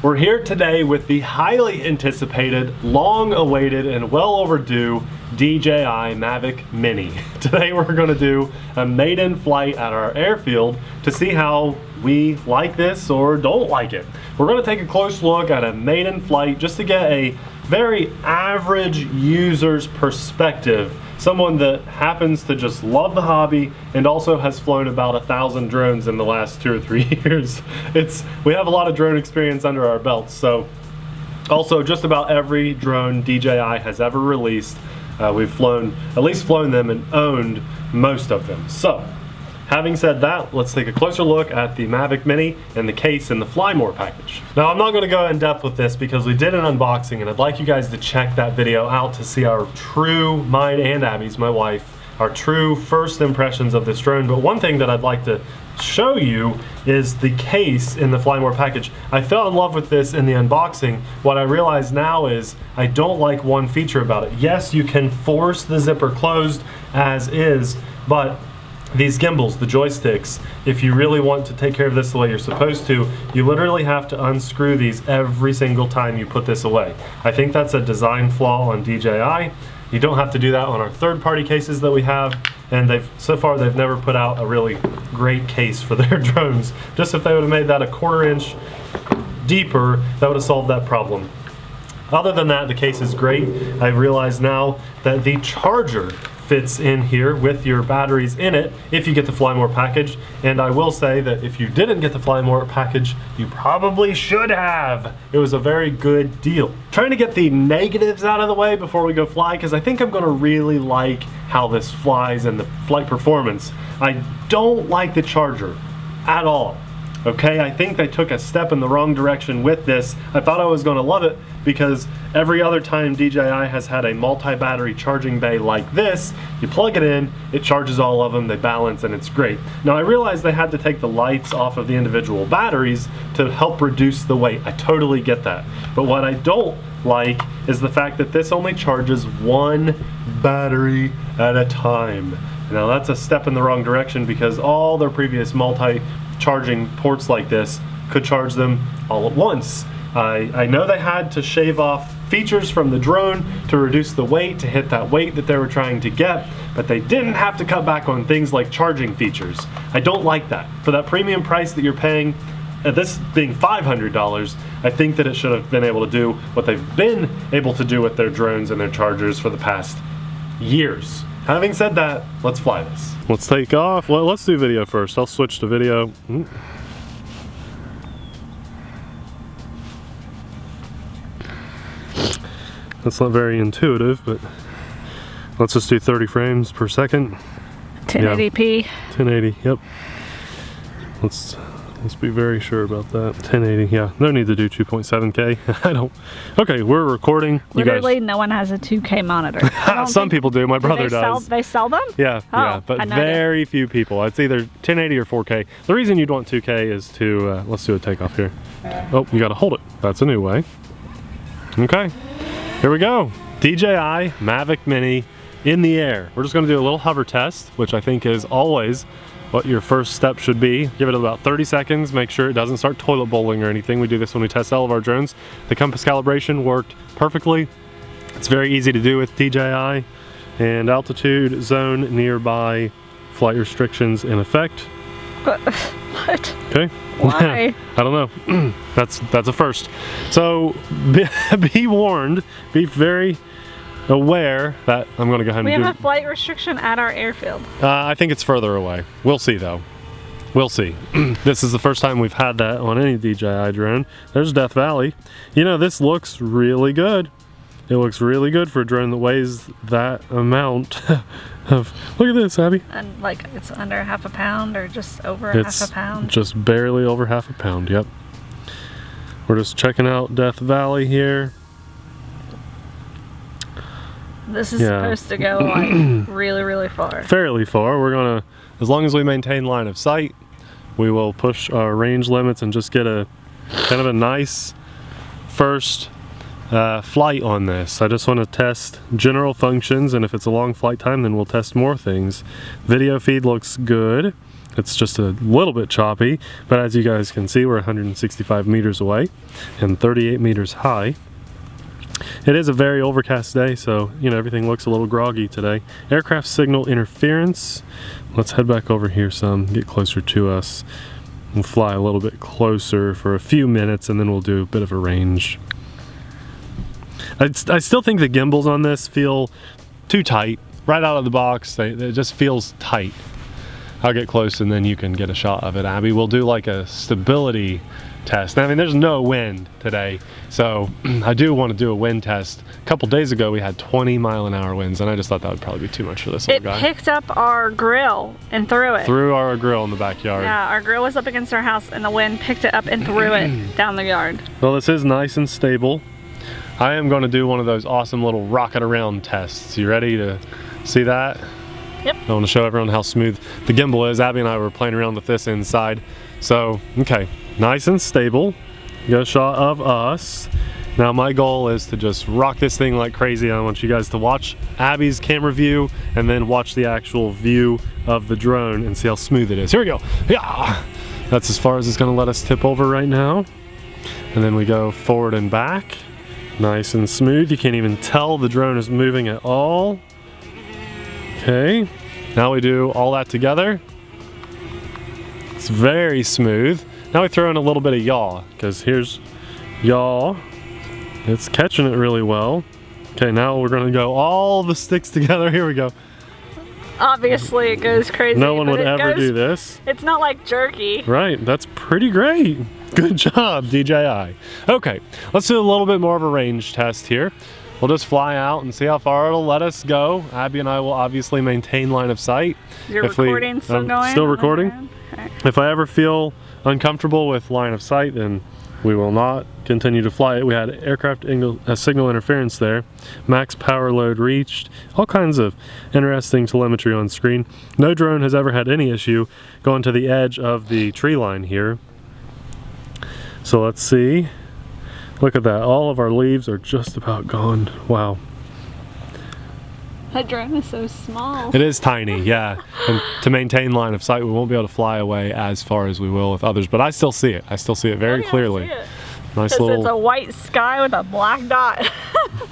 We're here today with the highly anticipated, long awaited, and well overdue DJI Mavic Mini. Today we're going to do a maiden flight at our airfield to see how we like this or don't like it. We're going to take a close look at a maiden flight just to get a very average user's perspective. Someone that happens to just love the hobby and also has flown about 1,000 drones in the last 2 or 3 years. We have a lot of drone experience under our belts. So also just about every drone DJI has ever released, we've at least flown them and owned most of them. So having said that, let's take a closer look at the Mavic Mini and the case in the Fly More package. Now, I'm not going to go in depth with this because we did an unboxing and I'd like you guys to check that video out to see our true, mine and Abby's, my wife, our true first impressions of this drone. But one thing that I'd like to show you is the case in the Fly More package. I fell in love with this in the unboxing. What I realize now is I don't like one feature about it. Yes, you can force the zipper closed as is, but these gimbals, the joysticks, if you really want to take care of this the way you're supposed to, you literally have to unscrew these every single time you put this away. I think that's a design flaw on DJI. You don't have to do that on our third-party cases that we have, and so far they've never put out a really great case for their drones. Just if they would have made that a 1/4 inch deeper, that would have solved that problem. Other than that, the case is great. I realize now that the charger fits in here with your batteries in it if you get the Fly More package, and I will say that if you didn't get the Fly More package, you probably should have. It was a very good deal. Trying to get the negatives out of the way before we go fly, because I think I'm going to really like how this flies and the flight performance. I don't like the charger at all. Okay, I think they took a step in the wrong direction with this. I thought I was going to love it because every other time DJI has had a multi-battery charging bay like this, you plug it in, it charges all of them, they balance, and it's great. Now I realized they had to take the lights off of the individual batteries to help reduce the weight. I totally get that. But what I don't like is the fact that this only charges one battery at a time. Now that's a step in the wrong direction because all their previous multi-charging ports like this could charge them all at once. I know they had to shave off features from the drone to reduce the weight, to hit that weight that they were trying to get, but they didn't have to cut back on things like charging features. I don't like that. For that premium price that you're paying, this being $500, I think that it should have been able to do what they've been able to do with their drones and their chargers for the past years. Having said that, let's fly this. Let's take off. Well, let's do video first. I'll switch to video. That's not very intuitive, but let's just do 30 frames per second. 1080p. Yeah. 1080, yep. Let's be very sure about that. 1080, yeah. No need to do 2.7K. I don't. Okay, we're recording. Literally, no one has a 2K monitor. Some people do. My brother does. They sell them? Yeah, yeah, but very few people. It's either 1080 or 4K. The reason you'd want 2K is to, let's do a takeoff here. Oh, you gotta hold it. That's a new way. Okay, here we go. DJI Mavic Mini in the air. We're just gonna do a little hover test, which I think is always what your first step should be. Give it about 30 seconds, make sure it doesn't start toilet bowling or anything. We do this when we test all of our drones. The compass calibration worked perfectly. It's very easy to do with DJI. And altitude zone nearby, flight restrictions in effect. What? Okay. Why? I don't know. That's a first. So be warned, be very aware that I'm going to go ahead and we have a flight restriction at our airfield. I think it's further away. We'll see though. We'll see. This is the first time we've had that on any DJI drone. There's Death Valley. You know, this looks really good. It looks really good for a drone that weighs that amount of, look at this, Abby. And like it's under half a pound or just over half a pound? Just barely over half a pound, yep. We're just checking out Death Valley here. This is supposed to go like really, really far. Fairly far. We're gonna, as long as we maintain line of sight, we will push our range limits and just get a kind of a nice first flight on this. I just want to test general functions, and if it's a long flight time, then we'll test more things. Video feed looks good. It's just a little bit choppy, but as you guys can see, we're 165 meters away and 38 meters high. It is a very overcast day, so you know everything looks a little groggy today. Aircraft signal interference. Let's head back over here some, get closer to us. We'll fly a little bit closer for a few minutes and then we'll do a bit of a range. I still think the gimbals on this feel too tight. Right out of the box, it just feels tight. I'll get close and then you can get a shot of it, Abby. We'll do like a stability test. I mean, there's no wind today, so I do want to do a wind test. A couple days ago we had 20-mile-an-hour winds, and I just thought that would probably be too much for this little guy. It picked up our grill and threw it. Threw our grill in the backyard. Yeah, our grill was up against our house and the wind picked it up and threw it down the yard. Well, this is nice and stable. I am going to do one of those awesome little rocket around tests. You ready to see that? Yep. I want to show everyone how smooth the gimbal is. Abby and I were playing around with this inside. So, okay, nice and stable. Got a shot of us. Now my goal is to just rock this thing like crazy. I want you guys to watch Abby's camera view and then watch the actual view of the drone and see how smooth it is. Here we go. Yeah, that's as far as it's going to let us tip over right now. And then we go forward and back. Nice and smooth. You can't even tell the drone is moving at all. Okay, now we do all that together. It's very smooth. Now we throw in a little bit of yaw, because here's yaw. It's catching it really well. Okay, now we're gonna go all the sticks together. Here we go. Obviously it goes crazy. No one would ever do this. It's not like jerky. Right, that's pretty great. Good job, DJI. Okay, let's do a little bit more of a range test here. We'll just fly out and see how far it'll let us go. Abby and I will obviously maintain line of sight. Your recording still going? Still recording. Okay. If I ever feel uncomfortable with line of sight, then we will not continue to fly it. We had aircraft signal interference there. Max power load reached. All kinds of interesting telemetry on screen. No drone has ever had any issue going to the edge of the tree line here. So let's see. Look at that, all of our leaves are just about gone. Wow. That drone is so small. It is tiny, yeah. And to maintain line of sight, we won't be able to fly away as far as we will with others, but I still see it. I still see it very clearly. See it. Nice little... It's a white sky with a black dot.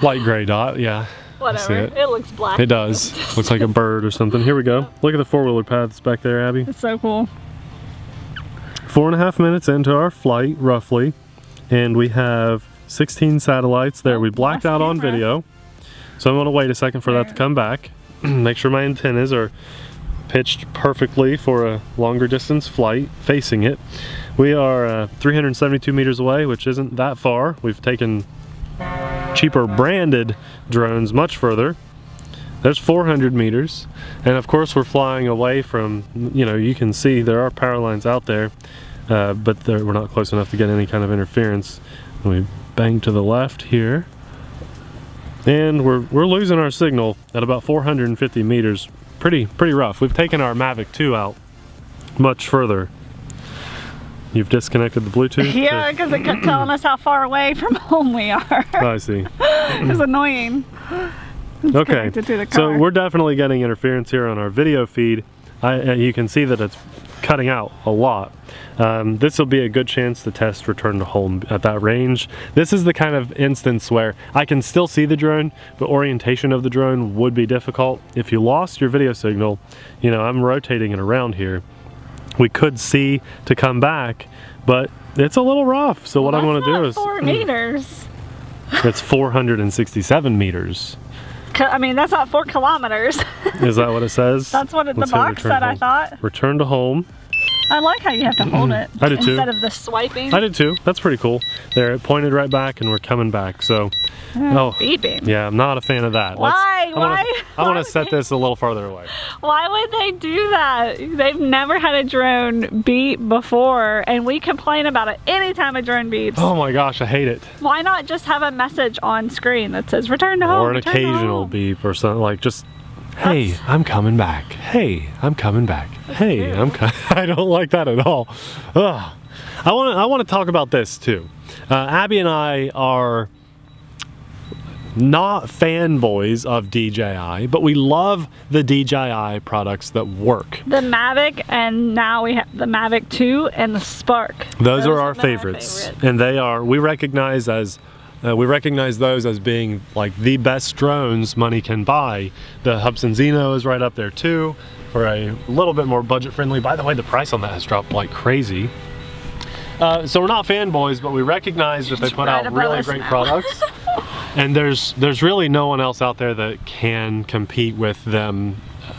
Light gray dot, yeah. Whatever, it looks black. It does. Looks like a bird or something. Here we go. Look at the four-wheeler paths back there, Abby. It's so cool. 4.5 minutes into our flight, roughly. And we have 16 satellites there. We blacked out on video. So I'm gonna wait a second for that to come back. Make sure my antennas are pitched perfectly for a longer distance flight facing it. We are 372 meters away, which isn't that far. We've taken cheaper branded drones much further. There's 400 meters. And of course we're flying away from, you know, you can see there are power lines out there. But we're not close enough to get any kind of interference. We bang to the left here, and we're losing our signal at about 450 meters. Pretty rough. We've taken our Mavic 2 out much further. You've disconnected the Bluetooth? Yeah, because it kept telling us how far away from home we are. I see. It was annoying. It's okay, to the car. So we're definitely getting interference here on our video feed. You can see that it's cutting out a lot. This will be a good chance to test return to home at that range. This is the kind of instance where I can still see the drone, but orientation of the drone would be difficult. If you lost your video signal, you know, I'm rotating it around here. We could see to come back, but it's a little rough. So what I'm going to do is 4 meters. It's 467 meters. I mean, that's not 4 kilometers. Is that what it says? That's what the box said, I thought. Return to home. I like how you have to hold it. I did too. Instead of the swiping. I did too. That's pretty cool. There, it pointed right back and we're coming back. So, beeping. Yeah, I'm not a fan of that. Why? I want to set this a little farther away. Why would they do that? They've never had a drone beep before, and we complain about it anytime a drone beeps. Oh my gosh, I hate it. Why not just have a message on screen that says return to home? Or an occasional beep or something, like just, hey, I'm coming back. Hey, I'm coming back. Hey, I don't like that at all. Ugh. I want to talk about this too. Abby and I are not fanboys of DJI, but we love the DJI products that work. The Mavic, and now we have the Mavic 2 and the Spark. Those are our favorites. And they are, we recognize those as being like the best drones money can buy. The Hubsan Zeno is right up there too, for a little bit more budget friendly. By the way, the price on that has dropped like crazy. So we're not fanboys, but we recognize that they put out really great products. And there's really no one else out there that can compete with them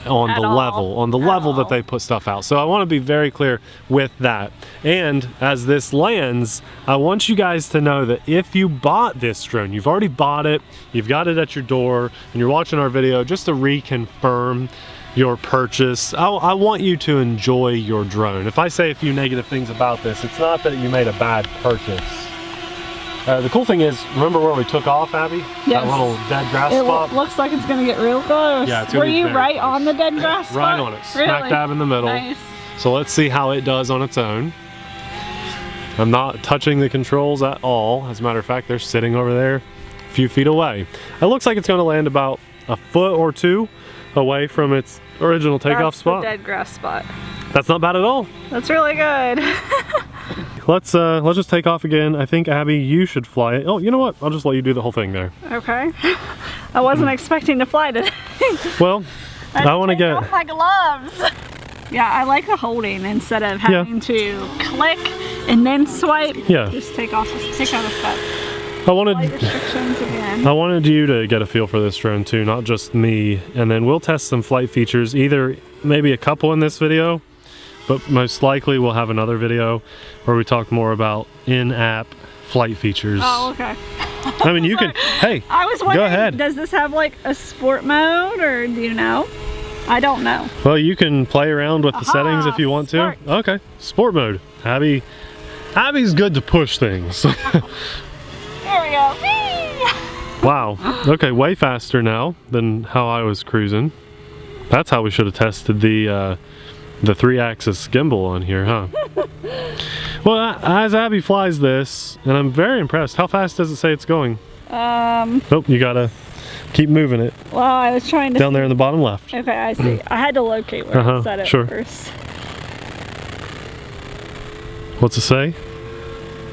on the level that they put stuff out. So I want to be very clear with that. And as this lands, I want you guys to know that if you bought this drone, you've already bought it, you've got it at your door, and you're watching our video, just to reconfirm your purchase, I want you to enjoy your drone. If I say a few negative things about this, it's not that you made a bad purchase. The cool thing is, remember where we took off, Abby? Yes. That little dead grass spot? It looks like it's going to get real close. Yeah, it's Were you right on the dead grass spot? Right on it, smack dab in the middle. Nice. So let's see how it does on its own. I'm not touching the controls at all. As a matter of fact, they're sitting over there a few feet away. It looks like it's going to land about a foot or two away from its original takeoff spot. The dead grass spot. That's not bad at all. That's really good. Let's just take off again. I think, Abby, you should fly it. Oh, you know what? I'll just let you do the whole thing there. Okay. I wasn't expecting to fly today. Well, I want to get off my gloves. Yeah, I like the holding instead of having to click and then swipe. Yeah. Just take out a step. I wanted you to get a feel for this drone too, not just me. And then we'll test some flight features, either maybe a couple in this video, but most likely we'll have another video where we talk more about in-app flight features. Oh, okay. I mean, you can, hey, I was wondering, go ahead. Does this have like a sport mode, or do you know? I don't know. Well, you can play around with the settings if you want to. Sport. Okay, sport mode. Abby's good to push things. There we go. Wow. Okay, way faster now than how I was cruising. That's how we should have tested the 3-axis gimbal on here, huh? Well, as Abby flies this, and I'm very impressed. How fast does it say it's going? Oh, you gotta keep moving it. Well, I was trying to down there in the bottom left. Okay, I see. I had to locate where it said it first. What's it say?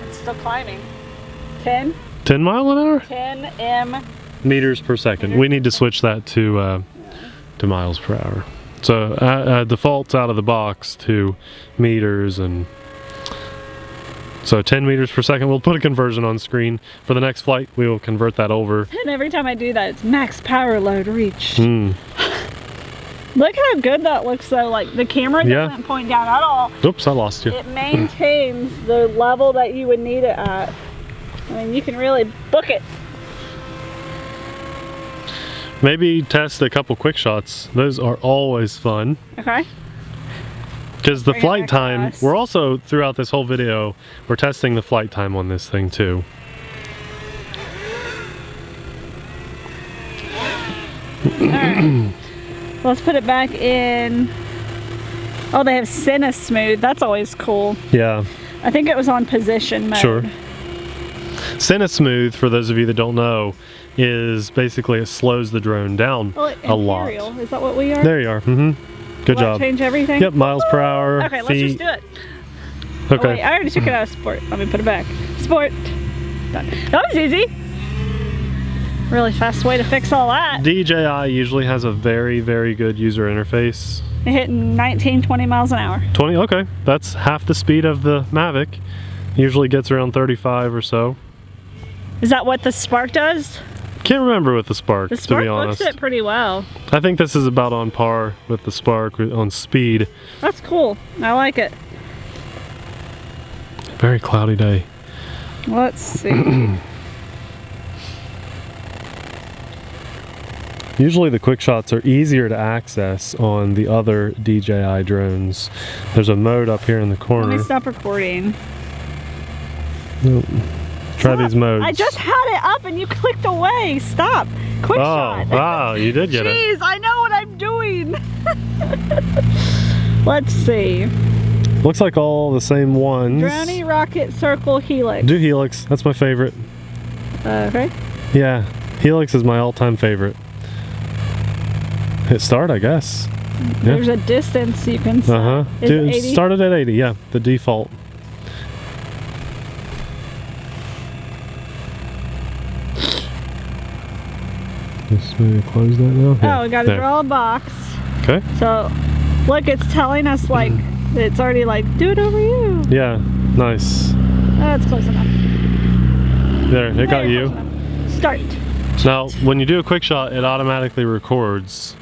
It's still climbing. 10 mile an hour? 10 m meters per second. We need to switch that to miles per hour. So defaults out of the box to meters, and so 10 meters per second. We'll put a conversion on screen for the next flight. We will convert that over. And every time I do that, it's max power load reached. Look how good that looks though. Like the camera doesn't point down at all. Oops, I lost you. It maintains the level that you would need it at. I mean, you can really book it. Maybe test a couple quick shots. Those are always fun. Okay. Because the flight time, we're also, throughout this whole video, we're testing the flight time on this thing too. Alright. Let's put it back in. Oh, they have Cine Smooth. That's always cool. Yeah. I think it was on position mode. Sure. Cine Smooth, for those of you that don't know, is basically it slows the drone down a lot. Is that what we are? There you are. Good job. Change everything? Yep, miles per hour. Okay, feet. let's just do it. Okay. Oh, wait, I already took it out of sport. Let me put it back. Sport. Done. That was easy. Really fast way to fix all that. DJI usually has a very, very good user interface. It hit 19, 20 miles an hour. 20, okay. That's half the speed of the Mavic. Usually gets around 35 or so. Is that what the Spark does? Can't remember with the Spark, to be honest. Looks it pretty well. I think this is about on par with the Spark on speed. That's cool. I like it. Very cloudy day. Let's see. Usually the quick shots are easier to access on the other DJI drones. There's a mode up here in the corner. Let me stop recording. Nope. Try these modes. I just had it up and you clicked away. Stop. Quick shot. Oh, wow, you did get it. Jeez, I know what I'm doing. Let's see. Looks like all the same ones. Drowny, Rocket, Circle, Helix. Do Helix. That's my favorite. Okay. Yeah. Helix is my all-time favorite. Hit start, I guess. There's a distance you can set. Dude, it started at 80, yeah, the default. Just maybe close that now. Yeah, we gotta draw a box. Okay. So, look, it's telling us like, it's already like, do it over you. Yeah, nice. That's close enough. There, it got you. Start. Now, when you do a quick shot, it automatically records.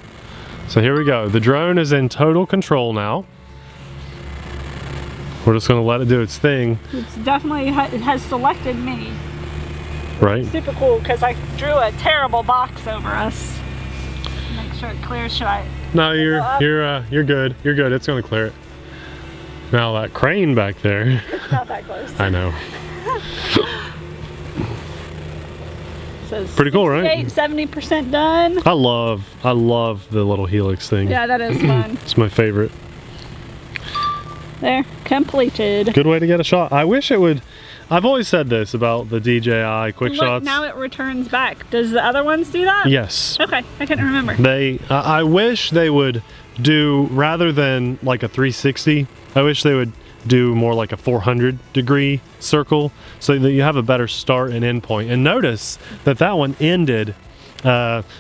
So here we go. The drone is in total control now. We're just gonna let it do its thing. It's definitely, it has selected me. Right. Super cool, because I drew a terrible box over us. Make sure it clears. Should I? No, you're good. You're good. It's gonna clear it. Now that crane back there. It's not that close. I know. Says pretty cool, right? 70% done. I love the little helix thing. Yeah, that is fun. It's my favorite. There, completed. Good way to get a shot. I wish it would. I've always said this about the DJI quick shots. Now it returns back. Does the other ones do that? Yes. Okay, I couldn't remember. I wish they would do, rather than like a 360, I wish they would do more like a 400-degree circle so that you have a better start and end point. And notice that that one ended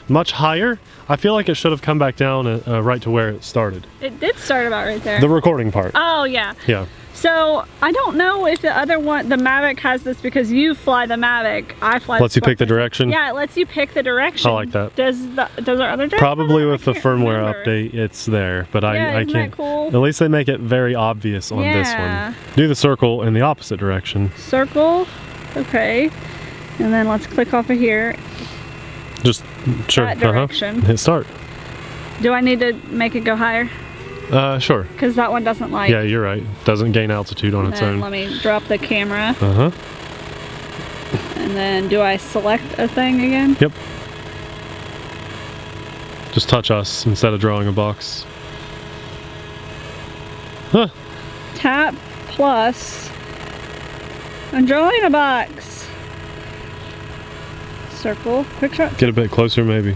much higher. I feel like it should have come back down right to where it started. It did start about right there. The recording part. Oh, yeah. Yeah. So, I don't know if the other one, the Mavic has this because you fly the Mavic, I fly Lets you pick the direction? Yeah, it lets you pick the direction. I like that. Does our other drone Probably with the firmware update, it's there, but I isn't can't. that cool? At least they make it very obvious on this one. Do the circle in the opposite direction. Circle, okay. And then let's click off of here. Just, sure. That direction. Hit start. Do I need to make it go higher? Sure. Because that one doesn't like. Yeah, you're right. Doesn't gain altitude on its own. Let me drop the camera. And then do I select a thing again? Yep. Just touch us instead of drawing a box. Huh. Tap plus. I'm drawing a box. Circle. Quick shot. Get a bit closer maybe.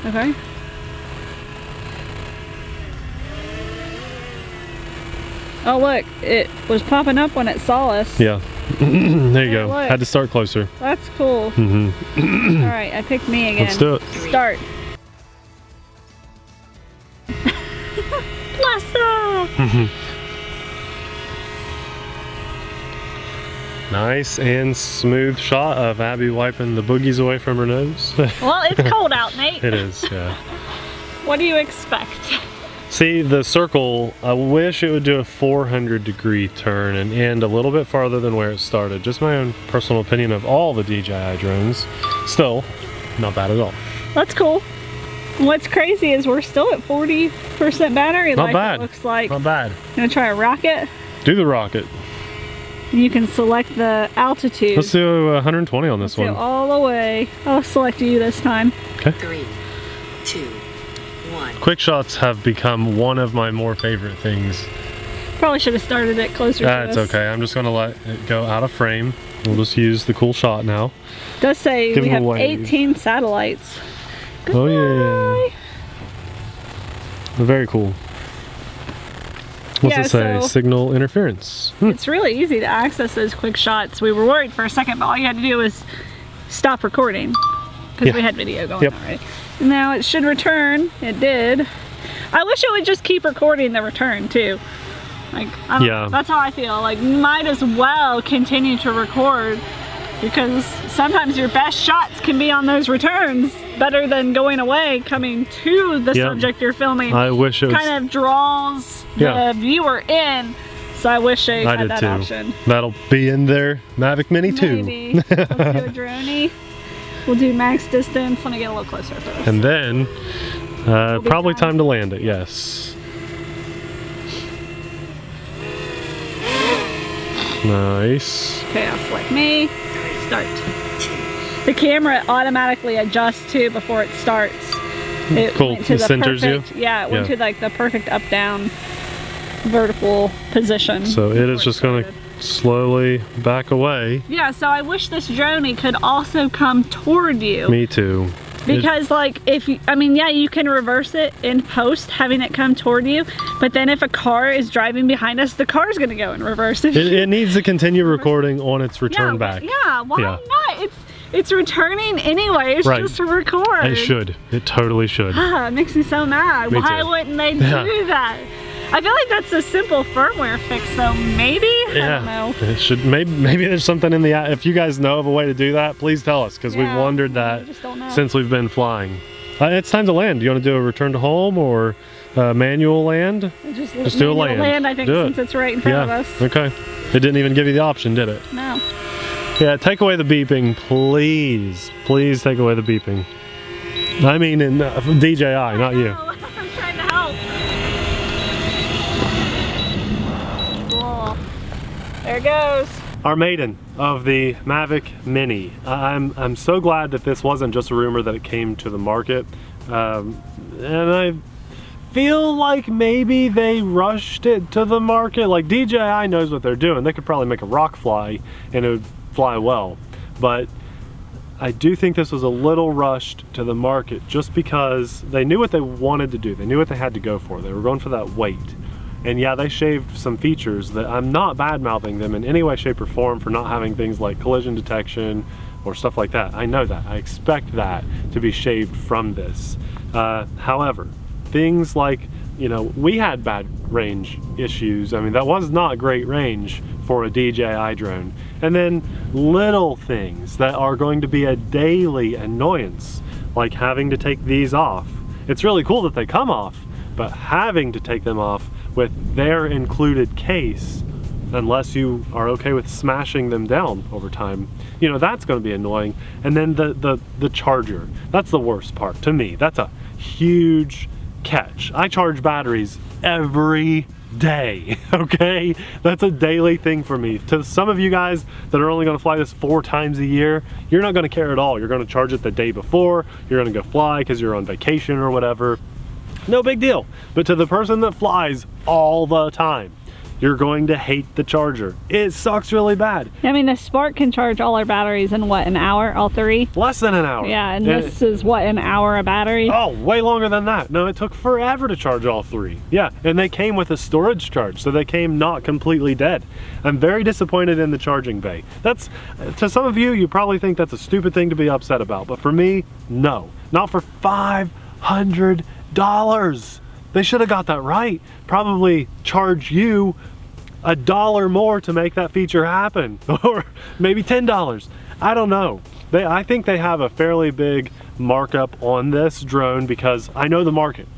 Okay. Oh look, it was popping up when it saw us. Yeah. There you go. Look. Had to start closer. That's cool. Alright, I picked me again. Let's do it. Start. Blast. Nice and smooth shot of Abby wiping the boogies away from her nose. Well, it's cold out, Nate. It is, yeah. What do you expect? See, the circle, I wish it would do a 400-degree turn and end a little bit farther than where it started. Just my own personal opinion of all the DJI drones. Still, not bad at all. That's cool. What's crazy is we're still at 40% battery. Not bad. It looks like. Not bad. You gonna try a rocket? Do the rocket. You can select the altitude. Let's do 120 on this one. Go all the way. I'll select you this time. Okay. 3, 2, 1. Quick shots have become one of my more favorite things. Probably should have started it closer to us. That's okay. I'm just gonna let it go out of frame. We'll just use the cool shot now. It does say Give we them have a wave. 18 satellites. Oh yeah. Very cool. What's it say? So Signal interference. it's really easy to access those quick shots. We were worried for a second, but all you had to do was stop recording because we had video going already. Now it should return. It did. I wish it would just keep recording the return too. Like, I don't know. That's how I feel. Like, might as well continue to record because sometimes your best shots can be on those returns better than going away, coming to the subject you're filming. I wish it was... kind of draws the viewer in. So I wish they had that option. That'll be in their Mavic Mini too. Maybe. Let's do a droney. We'll do max distance. Let me get a little closer first. And then, probably time to land it, yes. Nice. Okay, I'll select me. Start. The camera automatically adjusts too before it starts. It cool. went to It the centers perfect, you? Yeah, it went to like the perfect up-down vertical position. So it is just going to slowly back away. Yeah, so I wish this drone could also come toward you. Me too. Because like if you, I mean, yeah, you can reverse it in post, having it come toward you, but then if a car is driving behind us, the car's gonna go in reverse. It needs to continue recording on its return back. Yeah, why not? It's returning anyway, it's just to record. It should, it totally should. It makes me so mad. Why wouldn't they do that? I feel like that's a simple firmware fix though, maybe? I don't know. It should, maybe there's something in the app. If you guys know of a way to do that, please tell us, because we've wondered that since we've been flying. It's time to land. Do you want to do a return to home or manual land? Just do a land. I think, since it's right in front of us. Okay. It didn't even give you the option, did it? No. Yeah, take away the beeping, please. Please take away the beeping. I mean, in DJI, not you. I'm trying to help. Cool. There it goes. Our maiden of the Mavic Mini. I'm so glad that this wasn't just a rumor that it came to the market. And I feel like maybe they rushed it to the market. Like DJI knows what they're doing. They could probably make a rock fly and it would fly well. But I do think this was a little rushed to the market just because they knew what they wanted to do. They knew what they had to go for. They were going for that weight. And yeah, they shaved some features that I'm not bad-mouthing them in any way, shape, or form for not having things like collision detection or stuff like that. I know that. I expect that to be shaved from this. However, things like, you know, we had bad range issues. I mean, that was not great range for a DJI drone. And then little things that are going to be a daily annoyance, like having to take these off. It's really cool that they come off, but having to take them off with their included case, unless you are okay with smashing them down over time, you know, that's going to be annoying. And then the charger, that's the worst part to me. That's a huge catch. I charge batteries every day, okay? That's a daily thing for me. To some of you guys that are only going to fly this 4 times a year, you're not going to care at all. You're going to charge it the day before, you're going to go fly because you're on vacation or whatever. No big deal. But to the person that flies all the time, you're going to hate the charger. It sucks really bad. I mean, the Spark can charge all our batteries in what, an hour, all 3? Less than an hour. Yeah, and this is what, an hour a battery? Oh, way longer than that. No, it took forever to charge all 3. Yeah, and they came with a storage charge, so they came not completely dead. I'm very disappointed in the charging bay. That's, to some of you, you probably think that's a stupid thing to be upset about, but for me, no. Not for $500. They should have got that right. Probably charge you $1 more to make that feature happen, or maybe $10. I don't know. I think they have a fairly big markup on this drone because I know the market.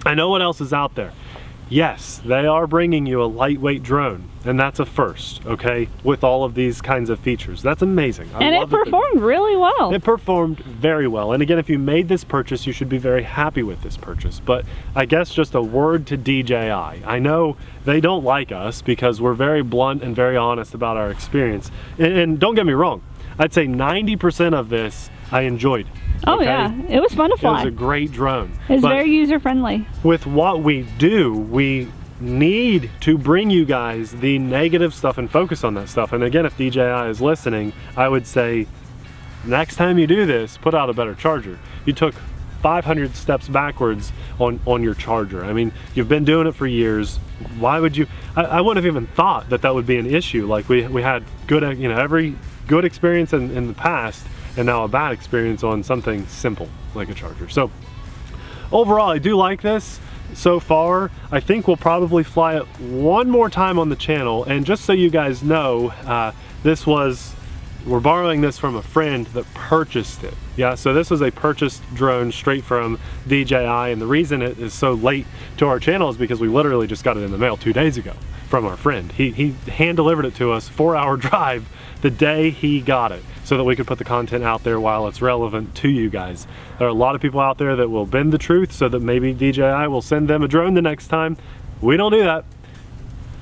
I know what else is out there. Yes, they are bringing you a lightweight drone, and that's a first, okay, with all of these kinds of features. That's amazing. And it performed really well. It performed very well. And again, if you made this purchase, you should be very happy with this purchase. But I guess just a word to DJI. I know they don't like us because we're very blunt and very honest about our experience. And don't get me wrong, I'd say 90% of this I enjoyed. Oh yeah, it was fun to fly. It was a great drone. It's very user-friendly. With what we do, we need to bring you guys the negative stuff and focus on that stuff. And again, if DJI is listening, I would say next time you do this, put out a better charger. You took 500 steps backwards on your charger. I mean, you've been doing it for years. Why would you? I wouldn't have even thought that that would be an issue. Like we had good, you know, every good experience in the past, and now a bad experience on something simple like a charger. So overall, I do like this so far. I think we'll probably fly it one more time on the channel. And just so you guys know, we're borrowing this from a friend that purchased it. Yeah, so this was a purchased drone straight from DJI, and the reason it is so late to our channel is because we literally just got it in the mail 2 days ago from our friend. He hand delivered it to us, 4-hour drive, the day he got it, so that we could put the content out there while it's relevant to you guys. There are a lot of people out there that will bend the truth so that maybe DJI will send them a drone the next time. We don't do that.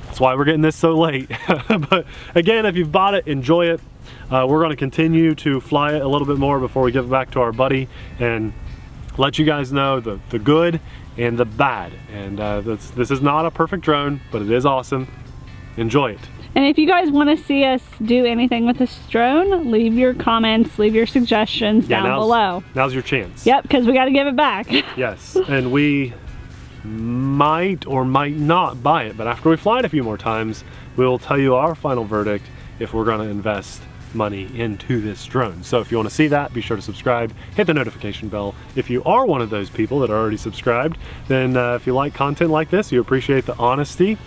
That's why we're getting this so late. But again, if you've bought it, enjoy it. We're going to continue to fly it a little bit more before we give it back to our buddy and let you guys know the good and the bad. And this is not a perfect drone, but it is awesome. Enjoy it. And if you guys want to see us do anything with this drone, leave your comments, leave your suggestions down below. Now's your chance. Yep, because we got to give it back. Yes, and we might or might not buy it, but after we fly it a few more times, we'll tell you our final verdict if we're going to invest money into this drone. So if you want to see that, be sure to subscribe, hit the notification bell. If you are one of those people that are already subscribed, then if you like content like this, you appreciate the honesty,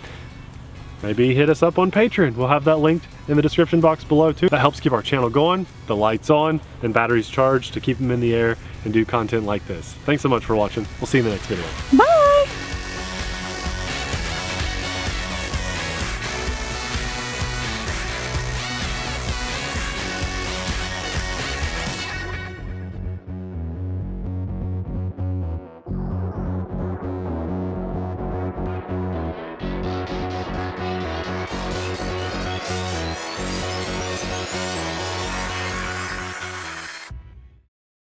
maybe hit us up on Patreon. We'll have that linked in the description box below too. That helps keep our channel going, the lights on, and batteries charged to keep them in the air and do content like this. Thanks so much for watching. We'll see you in the next video. Bye.